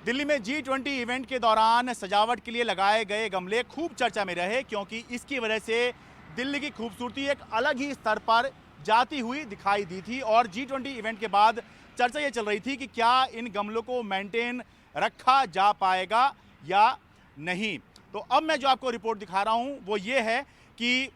दिल्ली में G20 event के दौरान सजावट के लिए लगाए गए गमले खूब चर्चा में रहे, क्योंकि इसकी वजह से दिल्ली की खूबसूरती एक अलग ही स्तर पर जाती हुई दिखाई दी थी। और G20 इवेंट के बाद चर्चा ये चल रही थी कि क्या इन गमलों को मेंटेन रखा जा पाएगा या नहीं। तो अब मैं जो आपको रिपोर्ट दिखा रहा हूँ वो ये है कि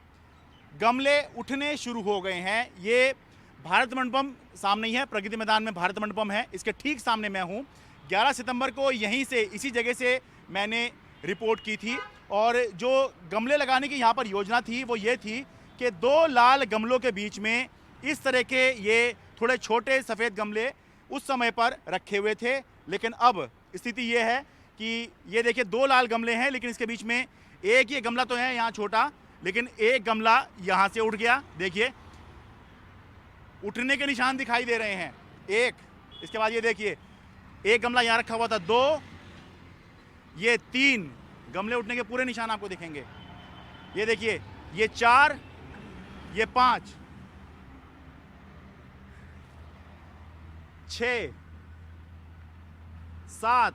गमले उठने शुरू हो गए हैं। ये भारत मंडपम सामने ही है, प्रगति मैदान में भारत मंडपम है, इसके ठीक सामने मैं हूँ। 11 सितंबर को यहीं से, इसी जगह से मैंने रिपोर्ट की थी और जो गमले लगाने की यहाँ पर योजना थी वो ये थी कि 2 लाल गमलों के बीच में इस तरह के ये थोड़े छोटे सफ़ेद गमले उस समय पर रखे हुए थे। लेकिन अब स्थिति ये है कि ये देखिए 2 लाल गमले हैं, लेकिन इसके बीच में एक ये गमला तो है यहाँ छोटा, लेकिन एक गमला यहाँ से उठ गया। देखिए उठने के निशान दिखाई दे रहे हैं। एक, इसके बाद ये देखिए एक गमला यहाँ रखा हुआ था, 2, ये 3 गमले उठने के पूरे निशान आपको दिखेंगे। ये देखिए ये 4, ये 5, 6, 7,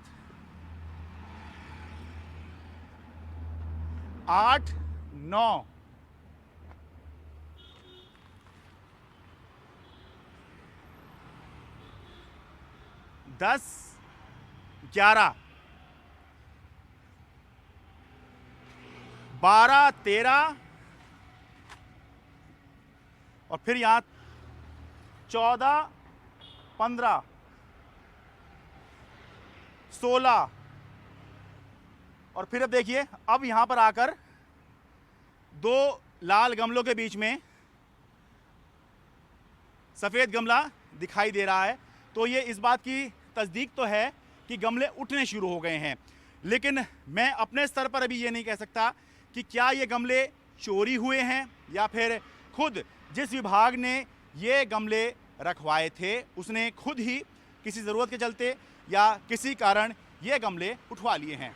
8, 9, 10, 11, 12, 13 और फिर यहाँ 14, 15, 16 और फिर अब देखिए अब यहाँ पर आकर 2 लाल गमलों के बीच में सफ़ेद गमला दिखाई दे रहा है। तो ये इस बात की तस्दीक तो है कि गमले उठने शुरू हो गए हैं, लेकिन मैं अपने स्तर पर अभी ये नहीं कह सकता कि क्या ये गमले चोरी हुए हैं या फिर खुद जिस विभाग ने ये गमले रखवाए थे उसने खुद ही किसी ज़रूरत के चलते या किसी कारण ये गमले उठवा लिए हैं।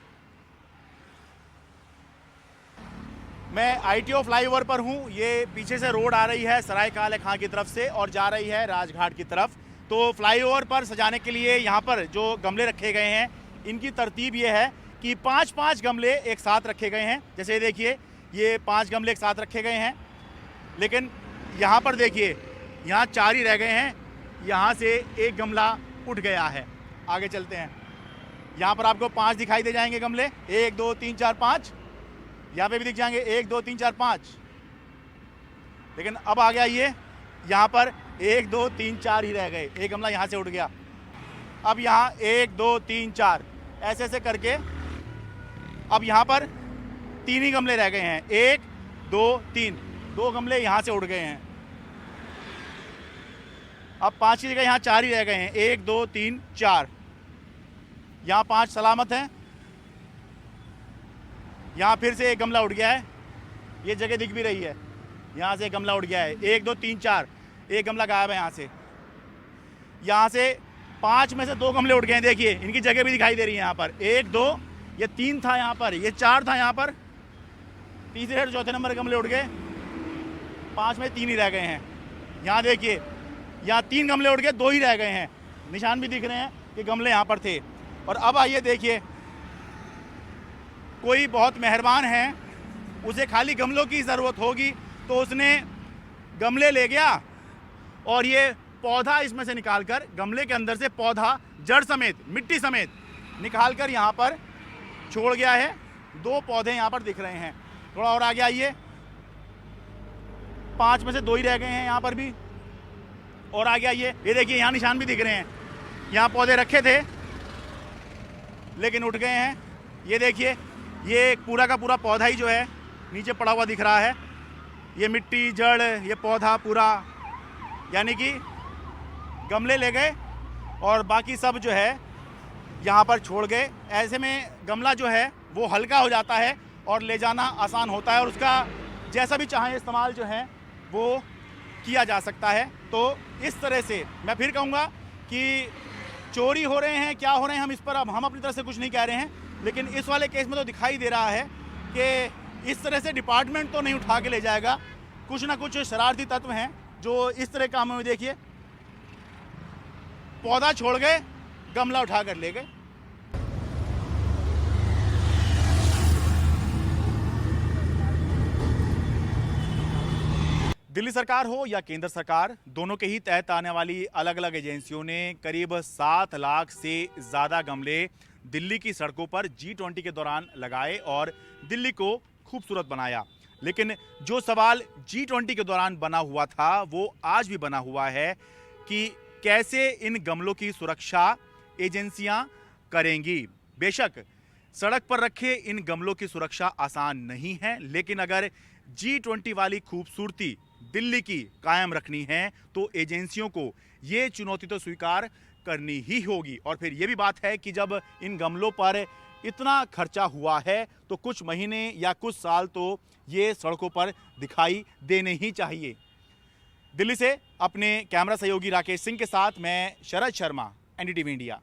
मैं ITO फ्लाईओवर पर हूँ। ये पीछे से रोड आ रही है सराय काले खां की तरफ से और जा रही है राजघाट की तरफ। तो फ्लाईओवर पर सजाने के लिए यहाँ पर जो गमले रखे गए हैं इनकी तरतीब ये है कि 5-5 गमले एक साथ रखे गए हैं। जैसे देखिए ये 5 गमले एक साथ रखे गए हैं, लेकिन यहाँ पर देखिए यहाँ 4 ही रह गए हैं। यहाँ से एक गमला उठ गया है। आगे चलते हैं, यहाँ पर आपको 5 दिखाई दे जाएंगे गमले, 1 2 3 4 5। यहाँ पे भी दिख जाएंगे 1 2 3 4 5। लेकिन अब आ गया ये, यहाँ पर 1 2 3 4 ही रह गए, एक गमला यहाँ से उठ गया। अब यहाँ 1 2 3 4 ऐसे ऐसे करके अब यहाँ पर 3 ही गमले रह गए हैं, 1 2 3, 2 गमले यहाँ से उड़ गए हैं। अब 5 की जगह यहाँ 4 ही रह गए हैं, 1 2 3 4। यहाँ 5 सलामत हैं। यहाँ फिर से एक गमला उड़ गया है, ये जगह दिख भी रही है। यहाँ से एक गमला उड़ गया है, 1 2 3 4, एक गमला गायब है यहाँ से। यहाँ से 5 में से 2 गमले उड़ गए हैं। देखिए इनकी जगह भी दिखाई दे रही है। यहाँ पर 1 2, ये 3 था, यहाँ पर ये 4 था, यहाँ पर तीसरे और चौथे नंबर गमले उड़ गए। 5 में 3 ही रह गए हैं। यहाँ देखिए यहाँ 3 गमले उड़ गए, 2 ही रह गए हैं। निशान भी दिख रहे हैं कि गमले यहाँ पर थे। और अब आइए देखिए, कोई बहुत मेहरबान है, उसे खाली गमलों की ज़रूरत होगी तो उसने गमले ले गया और ये पौधा इसमें से निकालकर, गमले के अंदर से पौधा जड़ समेत, मिट्टी समेत निकालकर यहाँ पर छोड़ गया है। 2 पौधे यहाँ पर दिख रहे हैं। थोड़ा और आगे आइए, 5 में से 2 ही रह गए हैं यहाँ पर भी। और आगे आइए, ये देखिए यहाँ निशान भी दिख रहे हैं। यहाँ पौधे रखे थे लेकिन उठ गए हैं। ये देखिए ये पूरा का पूरा पौधा ही जो है नीचे पड़ा हुआ दिख रहा है। ये मिट्टी, जड़, ये पौधा पूरा, यानी कि गमले ले गए और बाकी सब जो है यहाँ पर छोड़ गए। ऐसे में गमला जो है वो हल्का हो जाता है और ले जाना आसान होता है और उसका जैसा भी चाहें इस्तेमाल जो है वो किया जा सकता है। तो इस तरह से मैं फिर कहूँगा कि चोरी हो रहे हैं, क्या हो रहे हैं, हम इस पर अब हम अपनी तरफ से कुछ नहीं कह रहे हैं, लेकिन इस वाले केस में तो दिखाई दे रहा है कि इस तरह से डिपार्टमेंट तो नहीं उठा के ले जाएगा। कुछ ना कुछ शरारती तत्व हैं जो इस तरह कामों में, देखिए पौधा छोड़ गए, गमला उठा कर ले गए। दिल्ली सरकार हो या केंद्र सरकार, दोनों के ही तहत आने वाली अलग अलग एजेंसियों ने करीब 7 लाख से ज़्यादा गमले दिल्ली की सड़कों पर G20 के दौरान लगाए और दिल्ली को खूबसूरत बनाया। लेकिन जो सवाल G20 के दौरान बना हुआ था वो आज भी बना हुआ है कि कैसे इन गमलों की सुरक्षा एजेंसियां करेंगी। बेशक सड़क पर रखे इन गमलों की सुरक्षा आसान नहीं है, लेकिन अगर G20 वाली खूबसूरती दिल्ली की कायम रखनी है तो एजेंसियों को ये चुनौती तो स्वीकार करनी ही होगी। और फिर ये भी बात है कि जब इन गमलों पर इतना खर्चा हुआ है तो कुछ महीने या कुछ साल तो ये सड़कों पर दिखाई देने ही चाहिए। दिल्ली से अपने कैमरा सहयोगी राकेश सिंह के साथ मैं शरद शर्मा, NDTV इंडिया।